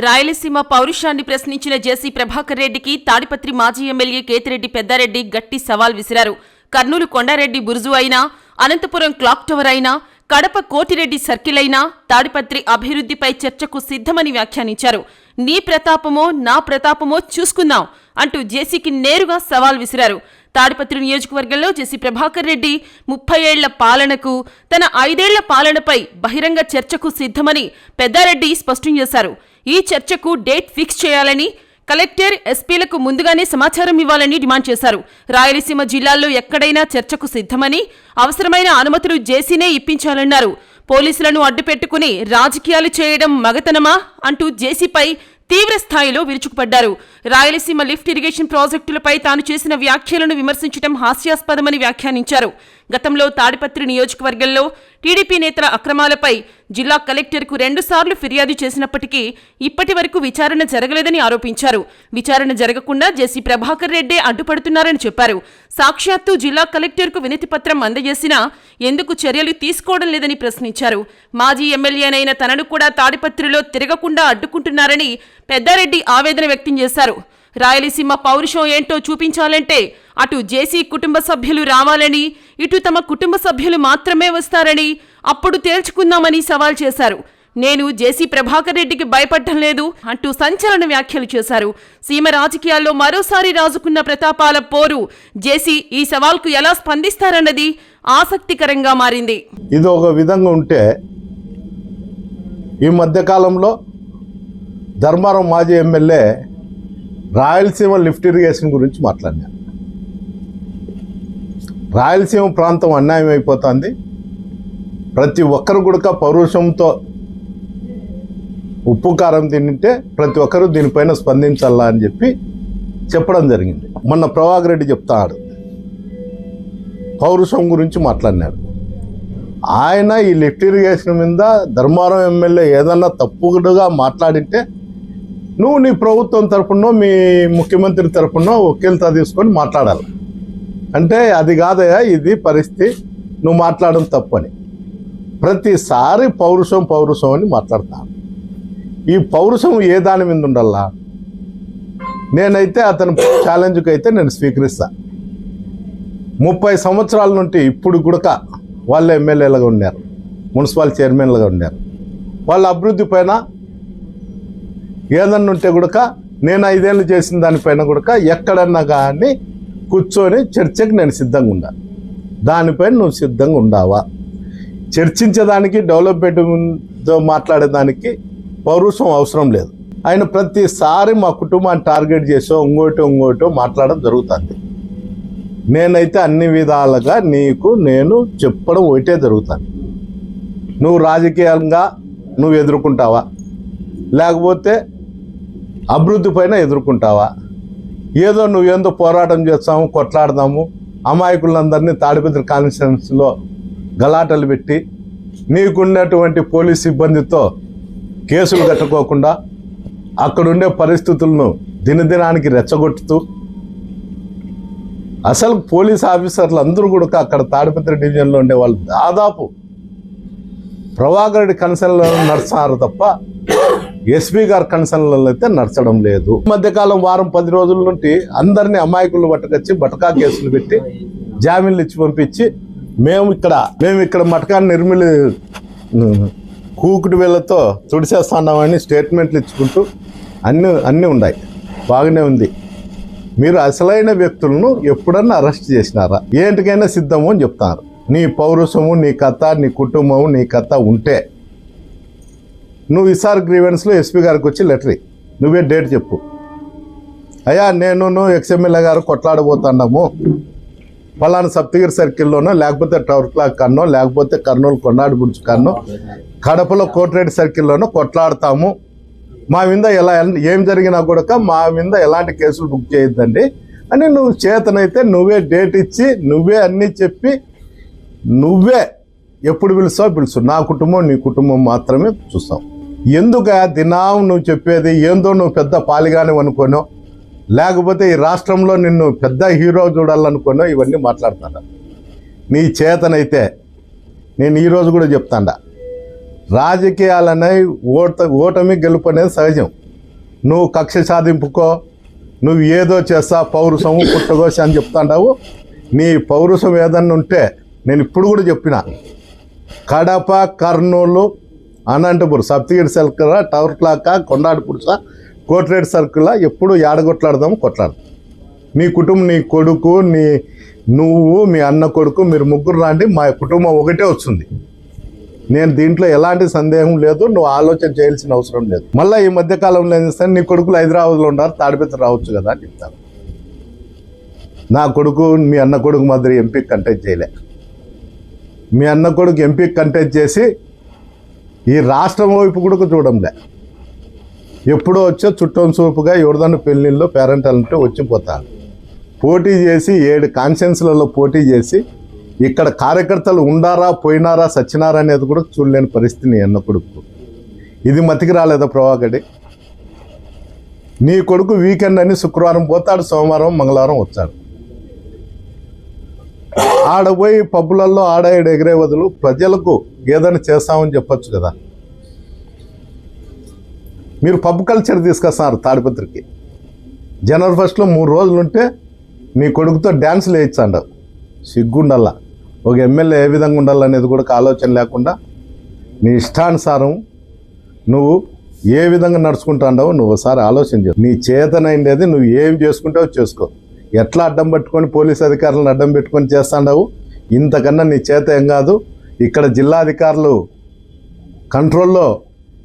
రాయలసీమ పౌరుషాన్ని ప్రశ్నించిన జేసీ ప్రభాకర్ రెడ్డికి తాడిపత్రి మాజీ ఎమ్మెల్యే కేతిరెడ్డి పెద్దారెడ్డి గట్టి సవాల్ విసిరారు. కర్నూలు కొండారెడ్డి బురుజు అయినా, అనంతపురం క్లాక్ టవర్ అయినా, కడప కోటిరెడ్డి సర్కిల్ అయినా తాడిపత్రి అభివృద్ధిపై చర్చకు సిద్ధమని వ్యాఖ్యానించారు. నీ ప్రతాపమో నా ప్రతాపమో చూసుకుందాం అంటూ జేసీకి నేరుగా సవాల్ విసిరారు. తాడిపత్రి నియోజకవర్గంలో జేసీ ప్రభాకర్ రెడ్డి 30 ఏళ్ల పాలనకు, తన 5 ఏళ్ల పాలనపై బహిరంగ చర్చకు సిద్ధమని పెద్దారెడ్డి స్పష్టం చేశారు. ఈ చర్చకు డేట్ ఫిక్స్ చేయాలని, కలెక్టర్, ఎస్పీలకు ముందుగానే సమాచారం ఇవ్వాలని డిమాండ్ చేశారు. రాయలసీమ జిల్లాల్లో ఎక్కడైనా చర్చకు సిద్ధమని, అవసరమైన అనుమతులు జేసీనే ఇప్పించాలన్నారు. పోలీసులను అడ్డుపెట్టుకుని రాజకీయాలు చేయడం మగతనమా అంటూ జేసీపై తీవ్ర స్థాయిలో విరుచుకుపడ్డారు. రాయలసీమ లిఫ్ట్ ఇరిగేషన్ ప్రాజెక్టులపై తాను చేసిన వ్యాఖ్యలను విమర్శించడం హాస్యాస్పదమని వ్యాఖ్యానించారు. గతంలో తాడిపత్రి నియోజకవర్గంలో టీడీపీ నేతల అక్రమాలపై జిల్లా కలెక్టర్కు 2 సార్లు ఫిర్యాదు చేసినప్పటికీ ఇప్పటి వరకు విచారణ జరగలేదని ఆరోపించారు. విచారణ జరగకుండా జేసీ ప్రభాకర్ రెడ్డే అడ్డుపడుతున్నారని చెప్పారు. సాక్షాత్తు జిల్లా కలెక్టర్కు వినతి పత్రం అందజేసినా ఎందుకు చర్యలు తీసుకోవడం లేదని ప్రశ్నించారు. మాజీ ఎమ్మెల్యేనైన తనను కూడా తాడిపత్రిలో తిరగకుండా అడ్డుకుంటున్నారని పెద్దారెడ్డి ఆవేదన వ్యక్తం చేశారు. రాయలసీమ పౌరుషం ఏంటో చూపించాలంటే అటు జేసీ కుటుంబ సభ్యులు రావాలని, ఇటు తమ కుటుంబ సభ్యులు మాత్రమే వస్తారని, అప్పుడు తేల్చుకుందామని సవాల్ చేశారు. నేను జేసీ ప్రభాకర్ రెడ్డికి భయపడటం లేదు అంటూ సంచలన వ్యాఖ్యలు చేశారు. సీమ రాజకీయాల్లో మరోసారి రాజుకున్న ప్రతాపాల పోరు జేసీ ఈ సవాల్కు ఎలా స్పందిస్తారన్నది ఆసక్తికరంగా మారింది. ఇది ఒక విధంగా ఉంటే, ఈ మధ్యకాలంలో ధర్మారం మాజీ ఎమ్మెల్యే రాయలసీమ లిఫ్ట్ ఇరిగేషన్ గురించి మాట్లాడినారు. రాయలసీమ ప్రాంతం అన్యాయం అయిపోతుంది, ప్రతి ఒక్కరు కూడా పౌరుషంతో ఉప్పు కారం తింటే ప్రతి ఒక్కరూ దీనిపైన స్పందించాలా అని చెప్పడం జరిగింది. మొన్న ప్రభాకర్ రెడ్డి చెప్తాడు, పౌరుషం గురించి మాట్లాడినాడు. ఆయన ఈ లిఫ్ట్ ఇరిగేషన్ మీద ధర్మారం ఎమ్మెల్యే ఏదన్నా తప్పుగా మాట్లాడింటే నువ్వు నీ ప్రభుత్వం తరఫునో మీ ముఖ్యమంత్రి తరఫునో వకీల్తా తీసుకొని మాట్లాడాలి. అంటే అది కాదయా, ఇది పరిస్థితి, నువ్వు మాట్లాడడం తప్పని ప్రతిసారి పౌరుషం అని మాట్లాడతాను. ఈ పౌరుషం ఏ దాని మీద ఉండాలా? నేనైతే అతని ఛాలెంజ్కి అయితే నేను స్వీకరిస్తా. 30 సంవత్సరాల నుండి ఇప్పుడు కూడా వాళ్ళ ఎమ్మెల్యేలుగా ఉన్నారు, మున్సిపల్ చైర్మన్లుగా ఉన్నారు. వాళ్ళ అభివృద్ధి పైన ఏదన్నా ఉంటే కూడా నేను 5 ఏళ్ళు చేసిన దానిపైన కూడా ఎక్కడన్నా కానీ కూర్చొని చర్చకి నేను సిద్ధంగా ఉండాలి. దానిపైన నువ్వు సిద్ధంగా ఉండావా? చర్చించేదానికి, డెవలప్మెంట్తో మాట్లాడేదానికి పౌరుషం అవసరం లేదు. ఆయన ప్రతిసారి మా కుటుంబాన్ని టార్గెట్ చేసో ఇంకోటో మాట్లాడడం జరుగుతుంది. నేనైతే అన్ని విధాలుగా నేను చెప్పడం ఒకటే జరుగుతుంది. నువ్వు రాజకీయంగా నువ్వు ఎదుర్కొంటావా, లేకపోతే అభివృద్ధి పైన ఎదుర్కొంటావా? ఏదో నువ్వేందో పోరాటం చేస్తాము, కొట్లాడదాము, అమాయకులందరినీ తాడిపత్రి కాన్స్టిట్యున్సీలో గలాటలు పెట్టి నీకున్నటువంటి పోలీస్ సిబ్బందితో కేసులు కట్టుకోకుండా అక్కడుండే పరిస్థితులను దినదినానికి రెచ్చగొట్టుతూ, అసలు పోలీస్ ఆఫీసర్లు అందరూ కూడా అక్కడ తాడిపత్రి డివిజన్లో ఉండే వాళ్ళు దాదాపు ప్రభాకర్ రెడ్డి కన్సర్న్లో నడుస్తున్నారు తప్ప ఎస్పీ గారి కన్సర్న్లలో అయితే నడచడం లేదు. మధ్యకాలం వారం 10 రోజుల నుండి అందరినీ అమాయకులను పట్టుకొచ్చి బటకా కేసులు పెట్టి జామీన్లు ఇచ్చి పంపించి మేము ఇక్కడ మటకాన్ని నిర్మిలి కూకుడు వేళ్లతో తుడిచేస్తున్నామని స్టేట్మెంట్లు ఇచ్చుకుంటూ అన్నీ ఉన్నాయి. బాగానే ఉంది. మీరు అసలైన వ్యక్తులను ఎప్పుడన్నా అరెస్ట్ చేసినారా? ఏంటికైనా సిద్ధము అని చెప్తారు. నీ పౌరుషము, నీ కథ, నీ కుటుంబము, నీ కథ ఉంటే నువ్వు ఈసారి గ్రీవెన్స్లో ఎస్పీ గారికి వచ్చి లెటర్ నువ్వే డేట్ చెప్పు. అయ్యా నేను ఎక్స్ఎమ్మెల్యే గారు కొట్లాడబోతున్నాము, పలానా సప్తగిరి సర్కిల్లోనో, లేకపోతే టవర్ క్లాక్ కన్నో, లేకపోతే కర్నూలు కొండాడి బుడ్చు కన్నో, కడపలో కోటిరెడ్డి సర్కిల్లోనో కొట్లాడతాము, మా మీద ఏం జరిగినా కూడా మా మీద ఎలాంటి కేసులు బుక్ చేయొద్దండి అని నువ్వు చేతనైతే నువ్వే డేట్ ఇచ్చి, నువ్వే అన్నీ చెప్పి, నువ్వే ఎప్పుడు పిలుస్తావు. నా కుటుంబం నీ కుటుంబం మాత్రమే చూస్తావు. ఎందుకు దినం నువ్వు చెప్పేది ఏందో నువ్వు పెద్ద పాలిగానే అనుకోనో, లేకపోతే ఈ రాష్ట్రంలో నిన్ను పెద్ద హీరో చూడాలనుకోనో ఇవన్నీ మాట్లాడతాడా? నీ చేతనైతే నేను ఈరోజు కూడా చెప్తాడా, రాజకీయాలనే ఓటమి గెలుపు అనేది సహజం. నువ్వు కక్ష సాధింపుకో, నువ్వు ఏదో చేస్తా, పౌరుషము పుట్టగోసి అని చెప్తాండావు. నీ పౌరుషం ఏదన్నా ఉంటే నేను ఇప్పుడు కూడా చెప్పిన, Kadapa, Kurnool, Anantapuram, Saptagiri circle, tower clock, కొండాడిపురుస, కోటిరెడ్డి సర్కిల్ ఎప్పుడు ఏడగొట్లాడదాము, కొట్లాడదాం. నీ కుటుంబం, నీ కొడుకు, నువ్వు మీ అన్న కొడుకు, మీరు ముగ్గురు రాండి, మా కుటుంబం ఒకటే వస్తుంది. నేను దీంట్లో ఎలాంటి సందేహం లేదు, నువ్వు ఆలోచన చేయాల్సిన అవసరం లేదు. మళ్ళీ ఈ మధ్యకాలంలో ఏం చేస్తాను, నీ కొడుకులు హైదరాబాద్లో ఉన్నారు, తాడిపత్రి రావచ్చు కదా అని చెప్తాను. నా కొడుకు మీ అన్న కొడుకు మాదిరి ఎంపీకి కంటెస్ట్ చేయలే. మీ అన్న కొడుకు ఎంపీకి కంటెస్ట్ చేసి ఈ రాష్ట్రం వైపు కూడా చూడంలే. ఎప్పుడో వచ్చో చుట్టం చూపుగా ఎవరిదాన్ని పెళ్ళిళ్ళు పేరెంటాలంటే వచ్చిపోతాను. పోటీ చేసి 7 కాన్స్టిట్యున్సీలలో పోటీ చేసి ఇక్కడ కార్యకర్తలు ఉండారా, పోయినారా, సచ్చినారా అనేది కూడా చూడలేని పరిస్థితి నీ అన్న కొడుకు. ఇది మతికి రాలేదా ప్రభాకడి? నీ కొడుకు వీకెండ్ అని శుక్రవారం పోతాడు, సోమవారం మంగళవారం వచ్చాడు. ఆడపోయి పబ్బులలో ఆడ ఎగిరే బదులు ప్రజలకు ఏదైనా చేస్తామని చెప్పొచ్చు కదా. మీరు పబ్ కల్చర్ తీసుకొస్తున్నారు తాడిపత్రికి. జనవరి 1లో 3 రోజులు ఉంటే నీ కొడుకుతో డ్యాన్సులు వేయించండు. సిగ్గుండల్లా. ఒక ఎమ్మెల్యే ఏ విధంగా ఉండాలనేది కూడా ఆలోచన లేకుండా నీ ఇష్టానుసారం నువ్వు ఏ విధంగా నడుచుకుంటాండావో నువ్వు ఒకసారి ఆలోచన చేసు. నీ చేతనైండేది నువ్వు ఏం చేసుకుంటావో చేసుకో. ఎట్లా అడ్డం పెట్టుకొని పోలీస్ అధికారులను అడ్డం పెట్టుకొని చేస్తాండావు, ఇంతకన్నా నీ చేత ఏం కాదు. ఇక్కడ జిల్లా అధికారులు కంట్రోల్లో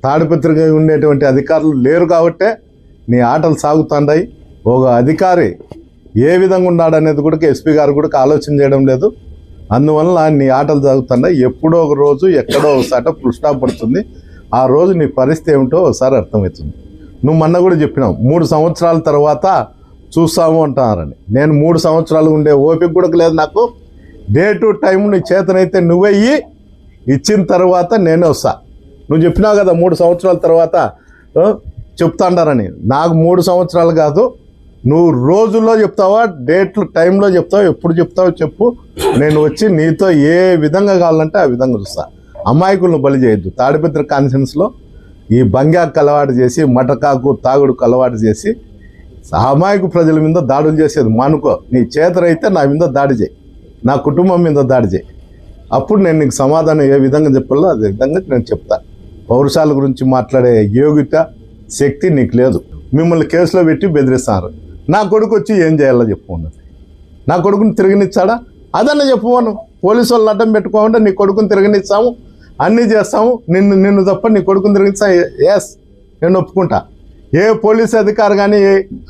తాడిపత్రిగా ఉండేటువంటి అధికారులు లేరు కాబట్టే నీ ఆటలు సాగుతాండాయి. ఒక అధికారి ఏ విధంగా ఉన్నాడనేది కూడా ఎస్పీ గారు కూడా ఆలోచన చేయడం లేదు. అందువల్ల నీ ఆటలు సాగుతున్నాయి. ఎప్పుడో ఒక రోజు ఎక్కడో ఒకసాట ఫుల్ స్టాప్ పడుతుంది. ఆ రోజు నీ పరిస్థితి ఏమిటో ఒకసారి అర్థమవుతుంది. నువ్వు మొన్న కూడా చెప్పినావు 3 సంవత్సరాల తర్వాత చూస్తాము అంటున్నారని. నేను 3 సంవత్సరాలు ఉండే ఓపిక కూడా లేదు నాకు. డే టు టైం నీ చేతనైతే నువ్వే ఇచ్చిన తర్వాత నేనే వస్తా. నువ్వు చెప్పినావు కదా 3 సంవత్సరాల తర్వాత చెప్తాండారని. నాకు 3 సంవత్సరాలు కాదు, నువ్వు రోజుల్లో చెప్తావా, డేట్లు టైంలో చెప్తావా, ఎప్పుడు చెప్తావో చెప్పు. నేను వచ్చి నీతో ఏ విధంగా కావాలంటే ఆ విధంగా చూస్తా. అమాయకులను బలి చేయొద్దు. తాడిపత్రి కాన్ఫరెన్స్లో ఈ బంగాకు అలవాటు చేసి, మటకాకు తాగుడుకు అలవాటు చేసి అమాయకు ప్రజల మీద దాడులు చేసేది మానుకో. నీ చేతనైతే నా మీద దాడి చేయి, నా కుటుంబం మీద దాడి చేయి. అప్పుడు నేను నీకు సమాధానం ఏ విధంగా చెప్పాలో అదే విధంగా నేను చెప్తా. పౌరుషాల గురించి మాట్లాడే యోగ్యత, శక్తి నీకు లేదు. మిమ్మల్ని కేసులో పెట్టి బెదిరిస్తారు. నా కొడుకు వచ్చి ఏం చేయాలో చెప్పుకున్నాను. నా కొడుకుని తిరగనిచ్చాడా? అదన్నా చెప్పుకోను. పోలీసు వాళ్ళు అడ్డం పెట్టుకోకుండా నీ కొడుకుని తిరగనిచ్చాము, అన్నీ చేస్తాము. నిన్ను తప్ప నీ కొడుకుని తిరగనిచ్చా, ఎస్ నేను ఒప్పుకుంటా. ఏ పోలీసు అధికారి కానీ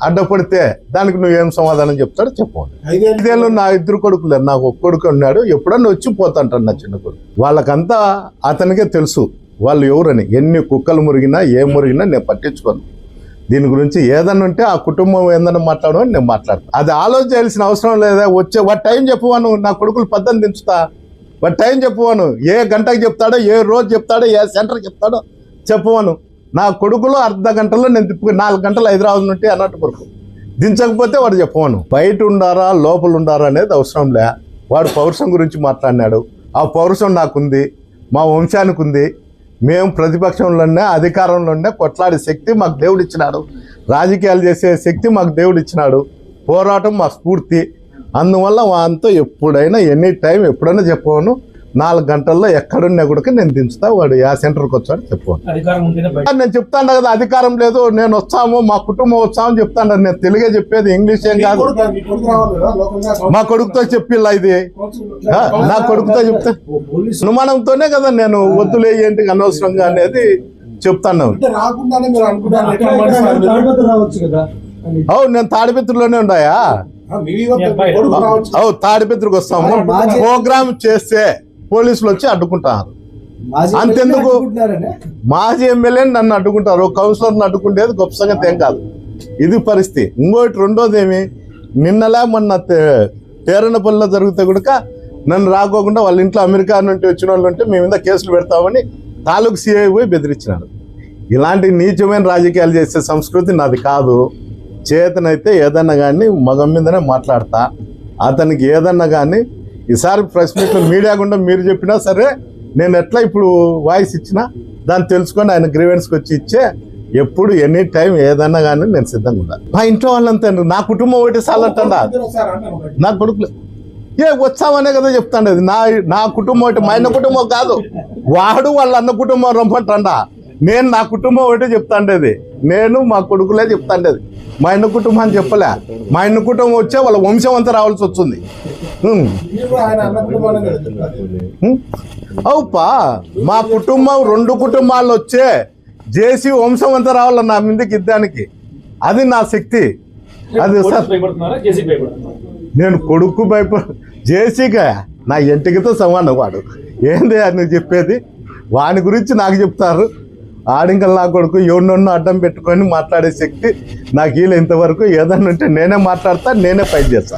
అడ్డపడితే దానికి నువ్వేం సమాధానం చెప్తాడో చెప్పండి. 5 ఏళ్ళు నా 2 కొడుకులు, నాకు ఒక కొడుకు ఉన్నాడు. ఎప్పుడన్నా వచ్చి పోతాంటాడు నా చిన్న కొడుకు. వాళ్ళకంతా అతనికే తెలుసు వాళ్ళు ఎవరని. ఎన్ని కుక్కలు మురిగినా ఏం మురిగినా నేను పట్టించుకోను. దీని గురించి ఏదన్నా ఉంటే ఆ కుటుంబం ఏందన్నా మాట్లాడమని నేను మాట్లాడతాను. అది ఆలోచించాల్సిన అవసరం లేదా. వాటి టైం చెప్పువాను, నా కొడుకులు 18 దించుతా. వాటి టైం చెప్పువాను, ఏ గంటకు చెప్తాడో, ఏ రోజు చెప్తాడో, ఏ సెంటర్కి చెప్తాడో చెప్పువాను. నా కొడుకులో అర్ధ గంటలో నేను 4 గంటలు హైదరాబాద్ నుండి అన్నట్టుపురకు దించకపోతే వాడు చెప్పవాను. బయట ఉండారా లోపల ఉండారా అనేది అవసరం లే. వాడు పౌరుషం గురించి మాట్లాడినాడు. ఆ పౌరుషం నాకుంది, మా వంశానికి ఉంది. మేము ప్రతిపక్షంలోనే అధికారంలోనే కొట్లాడే శక్తి మాకు దేవుడు ఇచ్చినాడు. రాజకీయాలు చేసే శక్తి మాకు దేవుడు ఇచ్చినాడు. పోరాటం మా స్ఫూర్తి. అందువల్ల వాంతో ఎప్పుడైనా ఎనీ టైం ఎప్పుడైనా చెప్పవను. 4 గంటల్లో ఎక్కడున్నా కూడా నేను దించుతా. వాడు ఏ సెంటర్కి వచ్చాడు చెప్పవను. నేను చెప్తాను కదా అధికారం లేదు, నేను వస్తాము, మా కుటుంబం వస్తామని చెప్తాను. నేను తెలుగే చెప్పేది, ఇంగ్లీష్ ఏం కాదు. మా కొడుకుతో చెప్పిల్లా ఇది, నా కొడుకుతో చెప్తే అనుమానంతోనే కదా నేను వద్దులే ఏంటి అనవసరంగా అనేది చెప్తాను. నేను తాడిపత్రిలోనే ఉన్నాయా? తాడిపత్రికి వస్తాము. ప్రోగ్రామ్ చేస్తే పోలీసులు వచ్చి అడ్డుకుంటారు. అంతెందుకు మాజీ ఎమ్మెల్యే నన్ను అడ్డుకుంటారు, కౌన్సిలర్ని అడ్డుకుంటేది గొప్ప సంగతి ఏం కాదు. ఇది పరిస్థితి. ఇంకోటి రెండోది ఏమి, నిన్నలా మొన్న తేరణపల్లిలో జరిగితే కూడా నన్ను రాకోకుండా వాళ్ళ ఇంట్లో అమెరికా నుండి వచ్చిన వాళ్ళు ఉంటే మేము మీద కేసులు పెడతామని తాలూకు సిఐ పోయి బెదిరించినాడు. ఇలాంటి నీచమైన రాజకీయాలు చేసే సంస్కృతి నాది కాదు. చేతనైతే ఏదన్నా కానీ మగం మీదనే మాట్లాడతా. అతనికి ఏదన్నా కానీ ఈసారి ప్రెస్ మీట్లో మీడియా గుండా మీరు చెప్పినా సరే నేను ఎట్లా ఇప్పుడు వాయిస్ ఇచ్చినా దాన్ని తెలుసుకొని ఆయన గ్రీవెన్స్కి వచ్చి ఇచ్చే ఎప్పుడు ఎనీ టైం ఏదన్నా కానీ నేను సిద్ధంగా ఉన్నాను. మా ఇంట్లో వాళ్ళంతా నా కుటుంబం ఒకటి సాలంటా నా కొడుకులు వచ్చామనే కదా చెప్తాండేది. నా కుటుంబం ఒకటి, మా అన్న కుటుంబం కాదు, వాడు వాళ్ళ అన్న కుటుంబం రమ్మంటా. నేను నా కుటుంబం ఒకటి చెప్తాండేది, నేను మా కొడుకులే చెప్తాండేది. మా అన్న కుటుంబం అని చెప్పలే. మా అన్న కుటుంబం వచ్చే వాళ్ళ వంశం అంతా రావాల్సి వచ్చింది. అవుపా మా కుటుంబం 2 కుటుంబాలు వచ్చే జేసీ వంశం అంతా రావాలి నా మీదకి యుద్ధానికి. అది నా శక్తి. అది సార్ నేను కొడుకు జేసీగా నా ఎంటికితో సమానం. వాడు ఏంది అని చెప్పేది, వాని గురించి నాకు చెప్తారు. ఆడింకల్ నా కొడుకు ఎవరినొన్న అడ్డం పెట్టుకొని మాట్లాడే శక్తి నాకు ఇంతవరకు. ఏదన్నా ఉంటే నేనే మాట్లాడతా, నేనే ఫైట్ చేస్తాను.